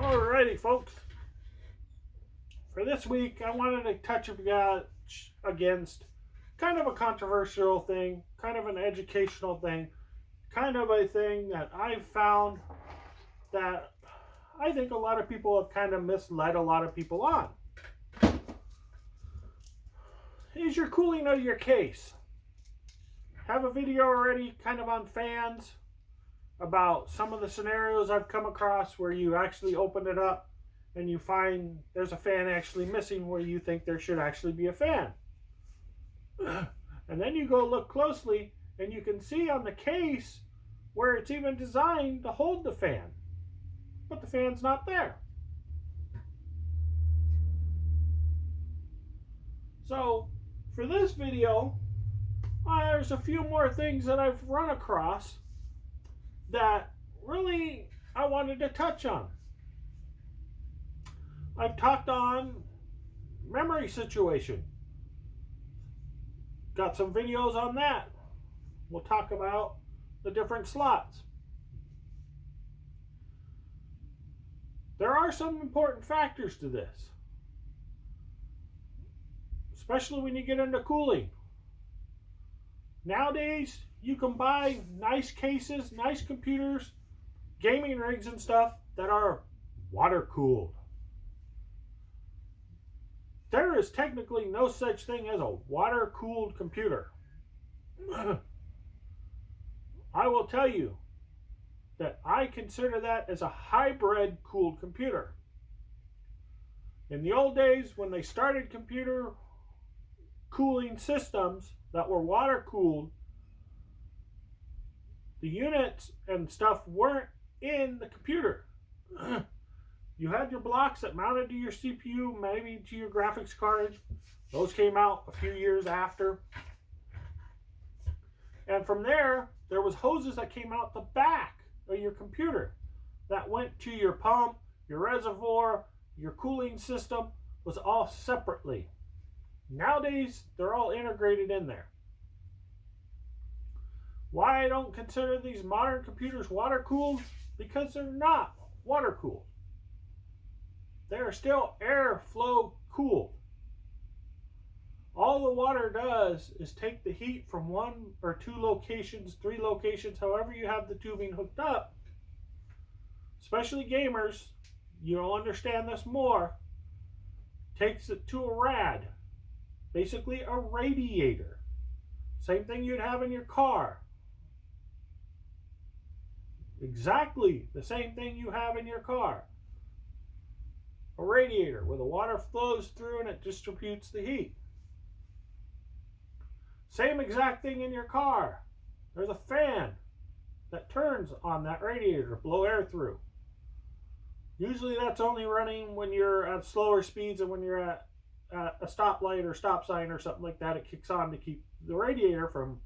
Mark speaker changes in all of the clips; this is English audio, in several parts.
Speaker 1: Alrighty, folks. For this week, I wanted to touch against kind of a controversial thing, kind of an educational thing, kind of a thing that I've found that I think a lot of people have kind of misled a lot of people on. Is your cooling of your case? Have a video already kind of on fans about some of the scenarios I've come across where you actually open it up and you find there's a fan actually missing where you think there should actually be a fan. And then you go look closely and you can see on the case where it's even designed to hold the fan, but the fan's not there. So for this video, there's a few more things that I've run across that really I wanted to touch on. I've talked on memory situation. Got some videos on that. We'll talk about the different slots. There are some important factors to this, especially when you get into cooling. Nowadays, you can buy nice cases, nice computers, gaming rigs and stuff that are water cooled. There is technically no such thing as a water cooled computer. I will tell you that I consider that as a hybrid cooled computer. In the old days, when they started computer cooling systems that were water cooled, the units and stuff weren't in the computer. You had your blocks that mounted to your CPU, maybe to your graphics card. Those came out a few years after. And from there was hoses that came out the back of your computer that went to your pump, your reservoir, your cooling system, was all separately. Nowadays, they're all integrated in there. Why I don't consider these modern computers water cooled? Because they're not water cooled. They are still airflow cooled. All the water does is take the heat from one or two locations, three locations, however you have the tubing hooked up. Especially gamers, you'll understand this more. Takes it to a rad, basically a radiator. Same thing you'd have in your car. Exactly the same thing you have in your car. A radiator where the water flows through and it distributes the heat. Same exact thing in your car. There's a fan that turns on that radiator to blow air through. Usually that's only running when you're at slower speeds, and when you're at a stoplight or stop sign or something like that, it kicks on to keep the radiator from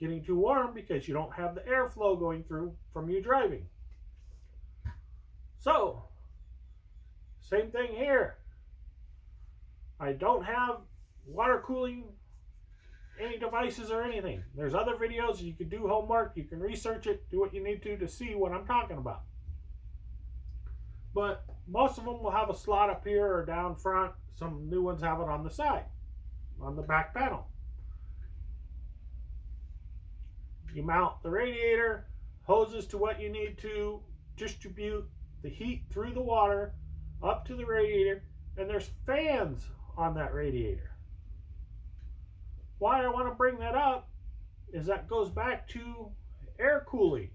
Speaker 1: getting too warm because you don't have the airflow going through from you driving. So, same thing here. I don't have water cooling any devices or anything. There's other videos. You can do homework. You can research it. Do what you need to see what I'm talking about. But most of them will have a slot up here or down front. Some new ones have it on the side, on the back panel. You mount the radiator, hoses to what you need to distribute the heat through the water up to the radiator, and there's fans on that radiator. Why I want to bring that up is that goes back to air cooling.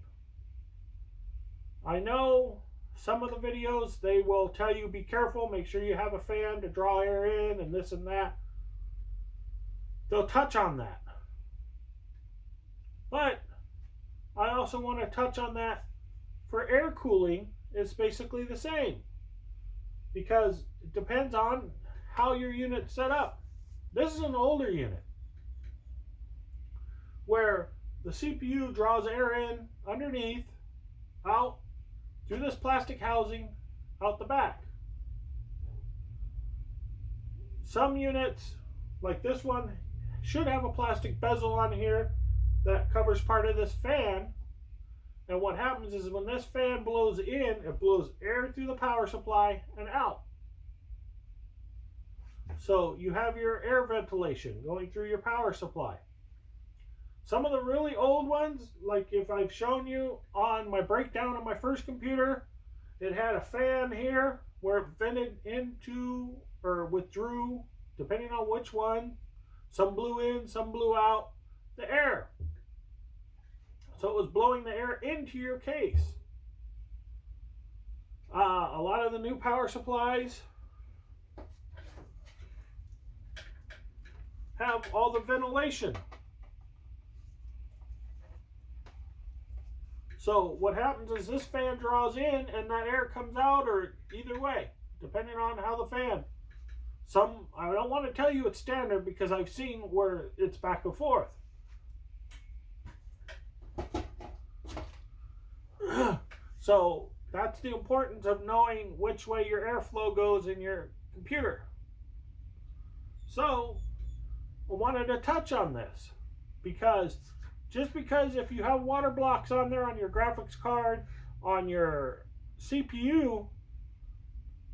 Speaker 1: I know some of the videos, they will tell you be careful, make sure you have a fan to draw air in and this and that. They'll touch on that. But I also want to touch on that for air cooling. It's basically the same, because it depends on how your unit's set up. This is an older unit where the CPU draws air in underneath, out through this plastic housing, out the back. Some units, like this one, should have a plastic bezel on here that covers part of this fan, And what happens is when this fan blows in, it blows air through the power supply and out. So you have your air ventilation going through your power supply. Some of the really old ones, like if I've shown you on my breakdown on my first computer, it had a fan here where it vented into or withdrew, depending on which one. Some blew in, some blew out the air. So it was blowing the air into your case. A lot of the new power supplies have all the ventilation. So what happens is this fan draws in and that air comes out, or either way, depending on how the fan. Some, I don't want to tell you it's standard because I've seen where it's back and forth. So that's the importance of knowing which way your airflow goes in your computer. So I wanted to touch on this because just because if you have water blocks on there on your graphics card, on your CPU,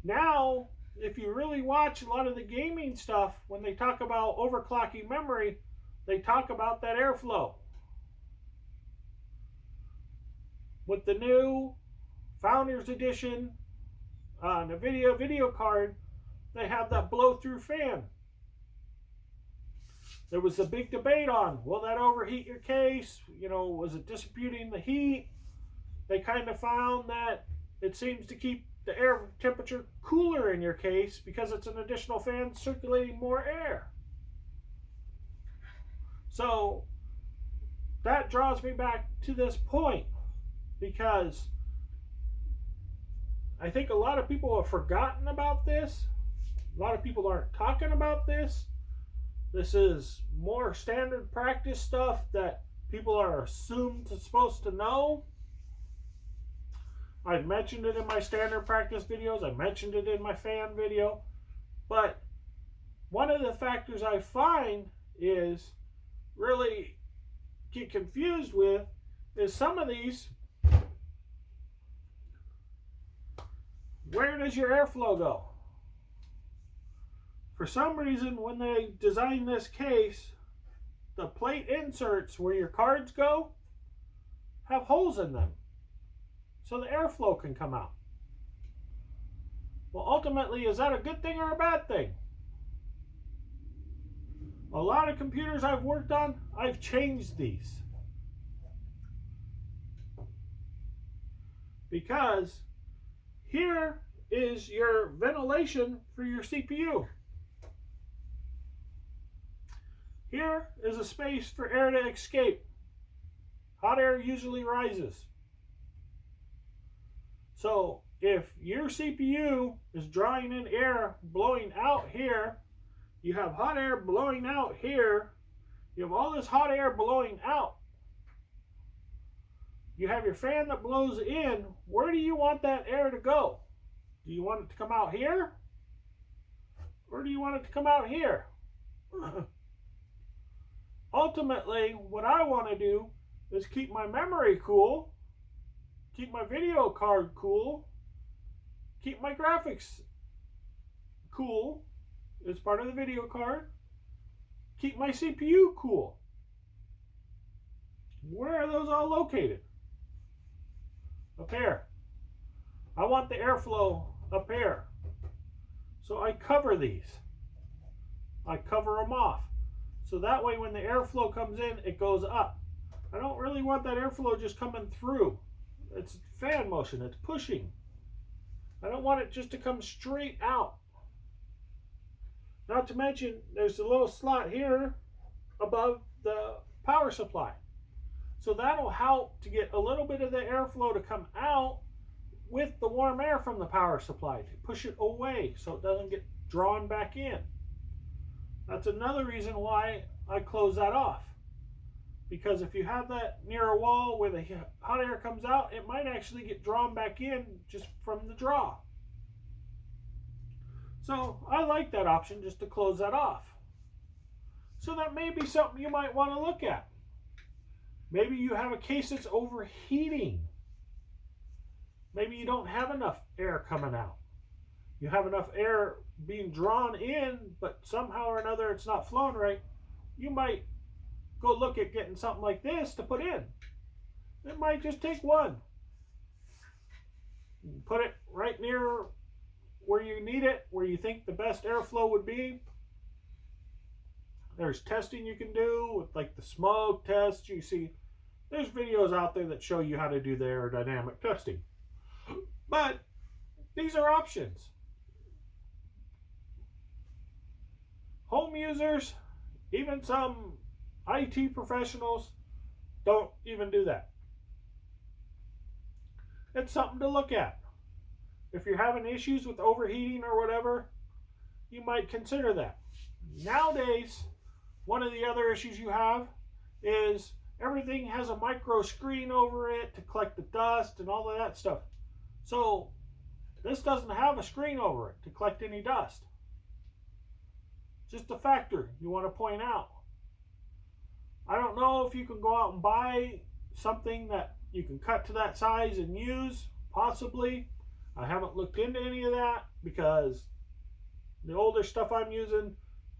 Speaker 1: now if you really watch a lot of the gaming stuff, when they talk about overclocking memory, they talk about that airflow. With the new Founders Edition NVIDIA video card, they have that blow-through fan. There was a big debate on, will that overheat your case? You know, was it dissipating the heat? They kind of found that it seems to keep the air temperature cooler in your case because it's an additional fan circulating more air. So that draws me back to this point because I think a lot of people have forgotten about this. A lot of people aren't talking about this. This is more standard practice stuff that people are assumed to supposed to know. I've mentioned it in my standard practice videos. I mentioned it in my fan video. But one of the factors I find is really get confused with is some of these, where does your airflow go? For some reason, when they designed this case, the plate inserts where your cards go have holes in them so the airflow can come out. Well, ultimately, is that a good thing or a bad thing? A lot of computers I've worked on, I've changed these. Because here is your ventilation for your CPU. Here is a space for air to escape. Hot air usually rises. So if your CPU is drawing in air blowing out here, you have hot air blowing out here, you have all this hot air blowing out. You have your fan that blows in. Where do you want that air to go? Do you want it to come out here? Or do you want it to come out here? Ultimately, what I want to do is keep my memory cool, keep my video card cool, keep my graphics cool as part of the video card, keep my CPU cool. Where are those all located? Up here. I want the airflow up here. So I cover these. I cover them off. So that way when the airflow comes in, it goes up. I don't really want that airflow just coming through. It's fan motion, it's pushing. I don't want it just to come straight out. Not to mention, there's a little slot here above the power supply. So that'll help to get a little bit of the airflow to come out with the warm air from the power supply to push it away so it doesn't get drawn back in. That's another reason why I close that off. Because if you have that near a wall where the hot air comes out, it might actually get drawn back in just from the draw. So I like that option just to close that off. So that may be something you might want to look at. Maybe you have a case that's overheating. Maybe you don't have enough air coming out. You have enough air being drawn in, but somehow or another it's not flowing right. You might go look at getting something like this to put in. It might just take one. Put it right near where you need it, where you think the best airflow would be. There's testing you can do with like the smoke test. You see, there's videos out there that show you how to do the aerodynamic testing. But these are options. Home users, even some IT professionals, don't even do that. It's something to look at. If you're having issues with overheating or whatever, you might consider that. Nowadays, one of the other issues you have is everything has a micro screen over it to collect the dust and all of that stuff. So this doesn't have a screen over it to collect any dust. Just a factor you want to point out. I don't know if you can go out and buy something that you can cut to that size and use, possibly. I haven't looked into any of that because the older stuff I'm using,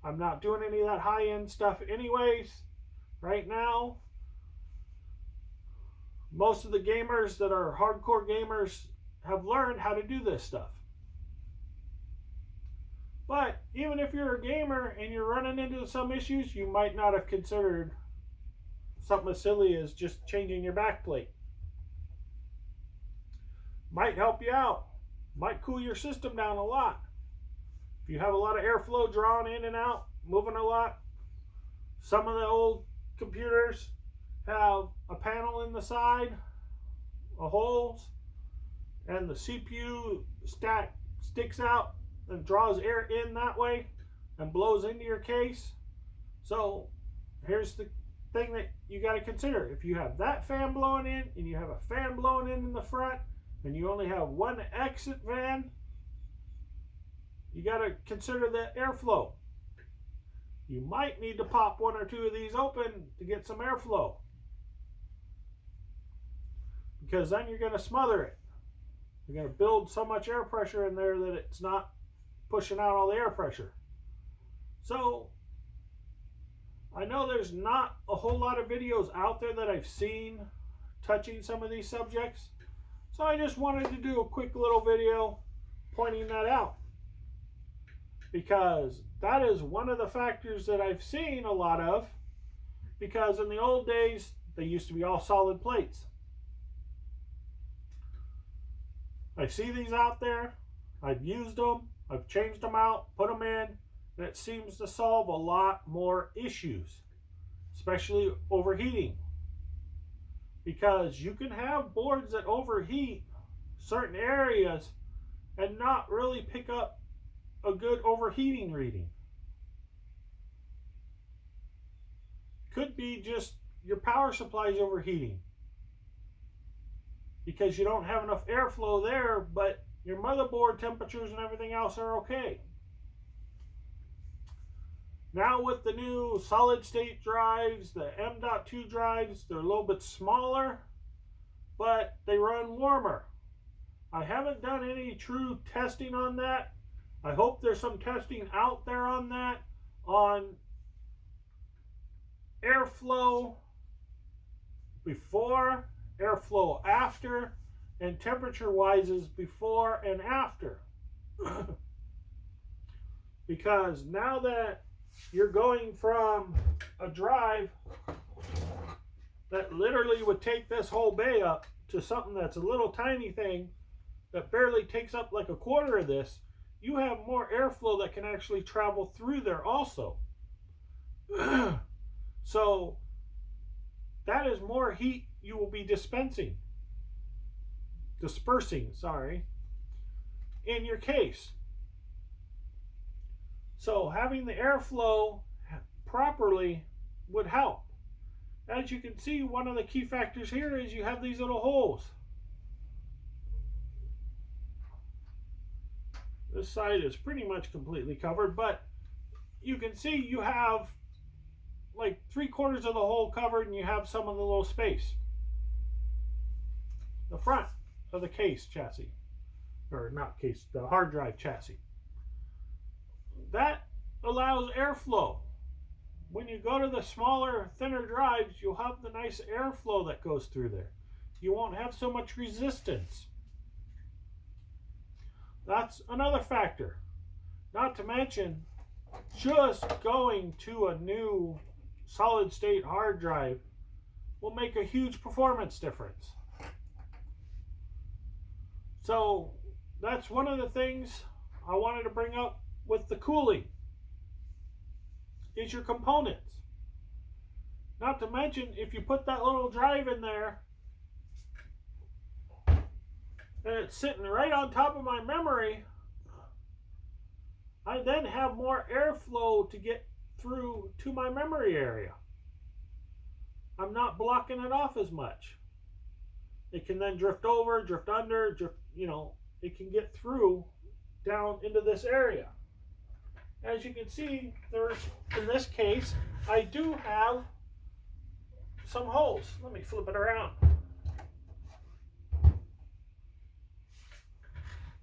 Speaker 1: I'm not doing any of that high-end stuff anyways right now. Most of the gamers that are hardcore gamers have learned how to do this stuff. But even if you're a gamer and you're running into some issues, you might not have considered something as silly as just changing your backplate. Might help you out. Might cool your system down a lot. If you have a lot of airflow drawn in and out, moving a lot, some of the old computers have a panel in the side, holes, and the CPU stack sticks out and draws air in that way and blows into your case. So here's the thing that you got to consider. If you have that fan blowing in and you have a fan blowing in the front and you only have one exit fan, you got to consider the airflow. You might need to pop one or two of these open to get some airflow, because then you're going to smother it. You're going to build so much air pressure in there that it's not pushing out all the air pressure. So I know there's not a whole lot of videos out there that I've seen touching some of these subjects. So I just wanted to do a quick little video pointing that out, because that is one of the factors that I've seen a lot of, because in the old days they used to be all solid plates. I see these out there, I've used them, I've changed them out, put them in, and it seems to solve a lot more issues, especially overheating. Because you can have boards that overheat certain areas and not really pick up a good overheating reading. Could be just your power supply is overheating because you don't have enough airflow there, but your motherboard temperatures and everything else are okay. Now with the new solid state drives, the M.2 drives, they're a little bit smaller, but they run warmer. I haven't done any true testing on that. I hope there's some testing out there on that, on airflow before, airflow after, and temperature wises before and after. Because now that you're going from a drive that literally would take this whole bay up to something that's a little tiny thing that barely takes up like a quarter of this, you have more airflow that can actually travel through there also. So that is more heat you will be dispersing, in your case. So having the airflow properly would help. As you can see, one of the key factors here is you have these little holes. This side is pretty much completely covered, but you can see you have like 3/4 of the hole covered and you have some of the little space. The front of the case chassis, or not case, the hard drive chassis. That allows airflow. When you go to the smaller, thinner drives, you'll have the nice airflow that goes through there. You won't have so much resistance. That's another factor. Not to mention, just going to a new solid state hard drive will make a huge performance difference. So that's one of the things I wanted to bring up with the cooling, is your components. Not to mention, if you put that little drive in there and it's sitting right on top of my memory, I then have more airflow to get through to my memory area. I'm not blocking it off as much. It can then drift over, drift under, drift, it can get through down into this area. As you can see, in this case, I do have some holes. Let me flip it around.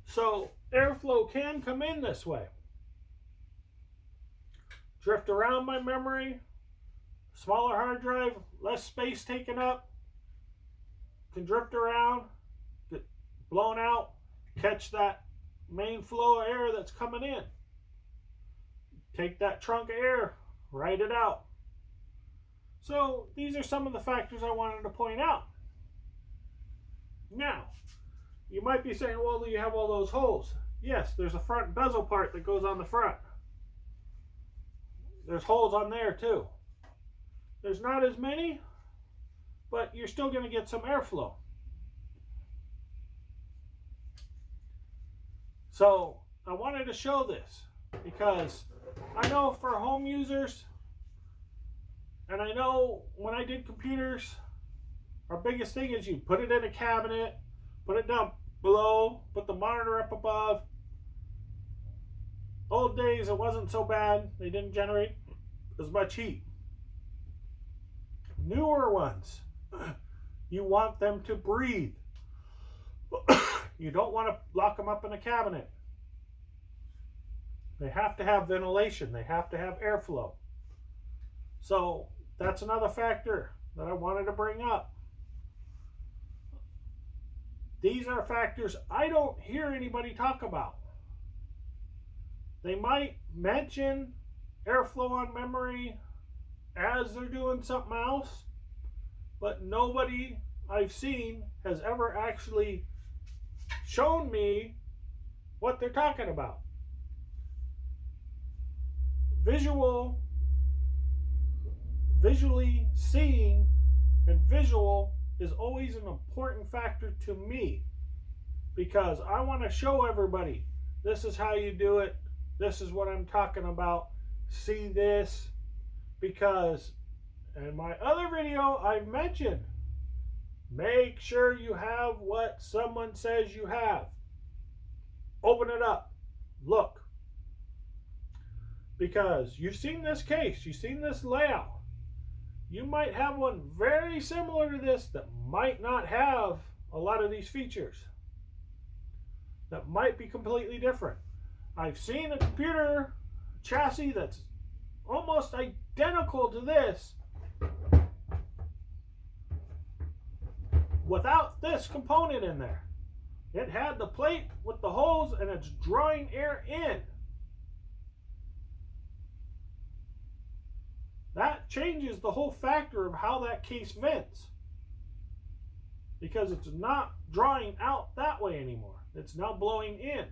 Speaker 1: So airflow can come in this way. Drift around my memory, smaller hard drive, less space taken up, can drift around, get blown out, catch that main flow of air that's coming in. Take that trunk of air, ride it out. So these are some of the factors I wanted to point out. Now, you might be saying, well, do you have all those holes? Yes, there's a front bezel part that goes on the front. There's holes on there too. There's not as many, but you're still going to get some airflow. So I wanted to show this because I know for home users, and I know when I did computers, our biggest thing is you put it in a cabinet, put it down below, put the monitor up above. Old days, it wasn't so bad. They didn't generate as much heat. Newer ones, you want them to breathe. You don't want to lock them up in a cabinet. They have to have ventilation. They have to have airflow. So that's another factor that I wanted to bring up. These are factors I don't hear anybody talk about. They might mention airflow on memory as they're doing something else, but nobody I've seen has ever actually shown me what they're talking about. Visually seeing and visual is always an important factor to me, because I want to show everybody this is how you do it. This is what I'm talking about. See this, because in my other video I've mentioned, make sure you have what someone says you have. Open it up. Look. Because you've seen this case. You've seen this layout. You might have one very similar to this that might not have a lot of these features. That might be completely different. I've seen a computer chassis that's almost identical to this without this component in there. It had the plate with the holes and it's drawing air in. That changes the whole factor of how that case vents, because it's not drawing out that way anymore. It's now blowing in.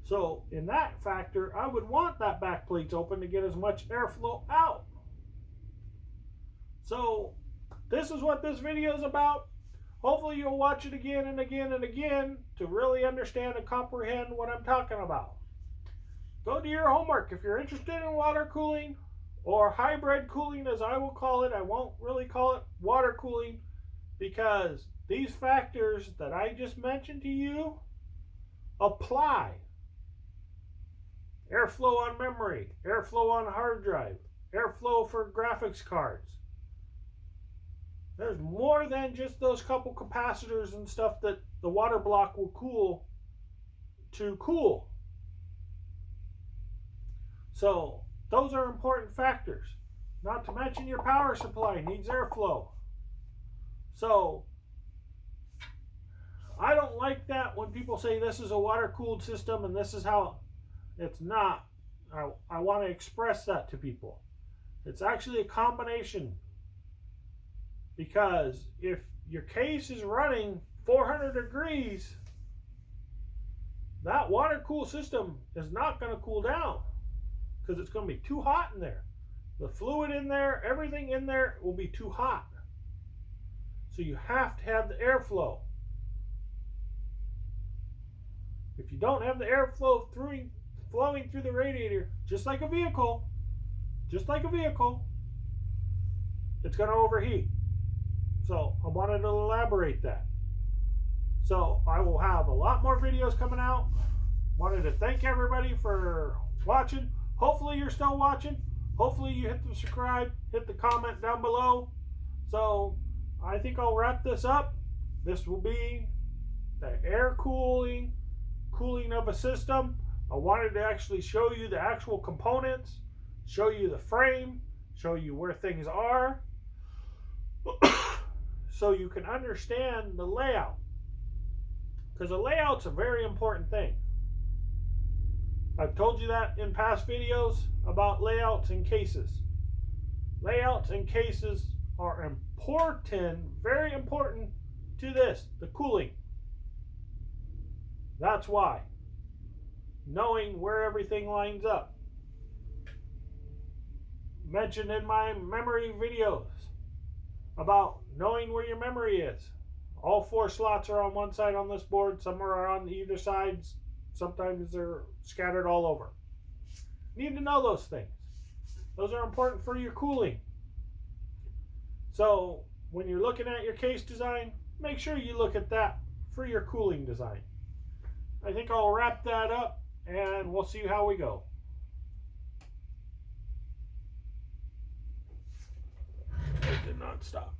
Speaker 1: So in that factor, I would want that back plates open to get as much airflow out. So this is what this video is about. Hopefully you'll watch it again and again and again to really understand and comprehend what I'm talking about. Go do your homework. If you're interested in water cooling, or hybrid cooling as I will call it, I won't really call it water cooling, because these factors that I just mentioned to you apply. airflow on memory, airflow on hard drive, airflow for graphics cards. There's more than just those couple capacitors and stuff that the water block will cool to cool. So those are important factors. Not to mention your power supply needs airflow. So I don't like that when people say this is a water-cooled system and this is how. It's not. I want to express that to people. It's actually a combination. Because if your case is running 400 degrees, that water-cooled system is not going to cool down because it's going to be too hot in there. The fluid in there, everything in there will be too hot. So you have to have the airflow. If you don't have the airflow flowing through the radiator, just like a vehicle, it's going to overheat. So I wanted to elaborate that. So I will have a lot more videos coming out. Wanted to thank everybody for watching. Hopefully you're still watching. Hopefully you hit the subscribe, hit the comment down below. So I think I'll wrap this up. This will be the air cooling of a system. I wanted to actually show you the actual components, show you the frame, show you where things are, so you can understand the layout. Because the layout's a very important thing. I've told you that in past videos about layouts and cases. Layouts and cases are important, very important to this, the cooling. That's why. Knowing where everything lines up. Mentioned in my memory videos about knowing where your memory is. All 4 slots are on one side on this board. Some are on either sides. Sometimes they're scattered all over. You need to know those things. Those are important for your cooling. So when you're looking at your case design, make sure you look at that for your cooling design. I think I'll wrap that up and we'll see how we go. It did not stop.